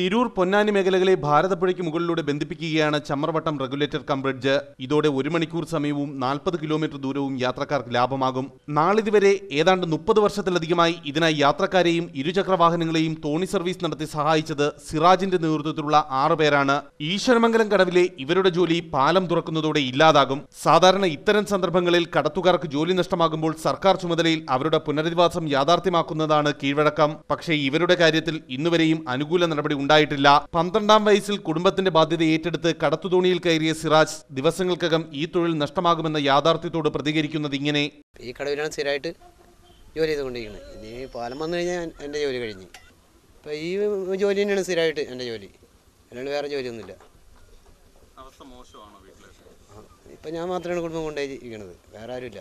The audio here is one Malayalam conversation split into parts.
തിരൂർ പൊന്നാനി മേഖലകളെ ഭാരതപ്പുഴയ്ക്ക് മുകളിലൂടെ ബന്ധിപ്പിക്കുകയാണ് ചമ്മർവട്ടം റെഗുലേറ്റർ കം ബ്രിഡ്ജ്. ഇതോടെ 1 മണിക്കൂർ സമയവും 40 കിലോമീറ്റർ ദൂരവും യാത്രക്കാർക്ക് ലാഭമാകും. നാളിതുവരെ ഏതാണ്ട് 30 വർഷത്തിലധികമായി ഇതിനായി യാത്രക്കാരെയും ഇരുചക്രവാഹനങ്ങളെയും തോണി സർവീസ് നടത്തി സഹായിച്ചത് സിറാജിന്റെ നേതൃത്വത്തിലുള്ള 6 പേരാണ്. ഈശ്വരമംഗലം കടവിലെ ഇവരുടെ ജോലി പാലം തുറക്കുന്നതോടെ ഇല്ലാതാകും. സാധാരണ ഇത്തരം സന്ദർഭങ്ങളിൽ കടത്തുകാർക്ക് ജോലി നഷ്ടമാകുമ്പോൾ സർക്കാർ ചുമതലയിൽ അവരുടെ പുനരധിവാസം യാഥാർത്ഥ്യമാക്കുന്നതാണ് കീഴ്വഴക്കം. പക്ഷേ ഇവരുടെ കാര്യത്തിൽ ഇന്നുവരെയും അനുകൂല നടപടി ഉണ്ടായിട്ടില്ല. 12ാം വയസ്സിൽ കുടുംബത്തിന്റെ ബാധ്യത ഏറ്റെടുത്ത് കടത്തുതോണിയിൽ കയറിയ സിറാജ് ദിവസങ്ങൾക്കകം ഈ തൊഴിൽ നഷ്ടമാകുമെന്ന യാഥാർത്ഥ്യത്തോട് പ്രതികരിക്കുന്നത് ഇങ്ങനെ: ഈ കടവിലാണ് സ്ഥിരമായിട്ട് ജോലി ചെയ്തുകൊണ്ടിരിക്കുന്നത്. ഇനി പാലം വന്നു കഴിഞ്ഞാൽ എൻ്റെ ജോലി കഴിഞ്ഞു. ഇപ്പം ഈ ജോലി തന്നെയാണ് സ്ഥിരമായിട്ട് എൻ്റെ ജോലി, അല്ലാണ്ട് വേറെ ജോലിയൊന്നുമില്ല. ഇപ്പം ഞാൻ മാത്രമാണ് കുടുംബം കൊണ്ടുപോയിരിക്കുന്നത്, വേറെ ആരുമില്ല.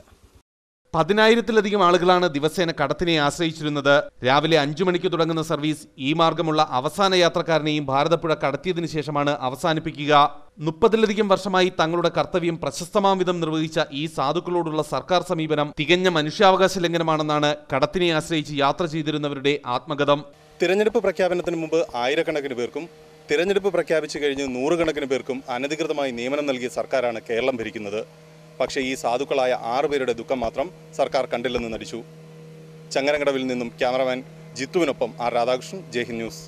10,000-ത്തിലധികം ആളുകളാണ് ദിവസേന കടത്തിനെ ആശ്രയിച്ചിരുന്നത്. രാവിലെ 5 മണിക്ക് തുടങ്ങുന്ന സർവീസ് ഈ മാർഗമുള്ള അവസാന യാത്രക്കാരനെയും ഭാരതപ്പുഴ കടത്തിയതിനു ശേഷമാണ് അവസാനിപ്പിക്കുക. 30-ലധികം വർഷമായി തങ്ങളുടെ കർത്തവ്യം പ്രശസ്തമാം വിധം നിർവഹിച്ച ഈ സാധുക്കളോടുള്ള സർക്കാർ സമീപനം തികഞ്ഞ മനുഷ്യാവകാശ ലംഘനമാണെന്നാണ് കടത്തിനെ ആശ്രയിച്ച് യാത്ര ചെയ്തിരുന്നവരുടെ ആത്മഗതം. തിരഞ്ഞെടുപ്പ് പ്രഖ്യാപനത്തിന് മുമ്പ് ആയിരക്കണക്കിന് പേർക്കും തിരഞ്ഞെടുപ്പ് പ്രഖ്യാപിച്ചു കഴിഞ്ഞ് 100 കണക്കിന് പേർക്കും അനധികൃതമായി നിയമനം നൽകിയ സർക്കാരാണ് കേരളം ഭരിക്കുന്നത്. പക്ഷേ ഈ സാധുക്കളായ 6 പേരുടെ ദുഃഖം മാത്രം സർക്കാർ കണ്ടില്ലെന്ന് നടിച്ചു. ചങ്ങരംകടവിൽ നിന്നും ക്യാമറമാൻ ജിത്തുവിനൊപ്പം ആർ രാധാകൃഷ്ണൻ, ജയ്ഹിന്ദ് ന്യൂസ്.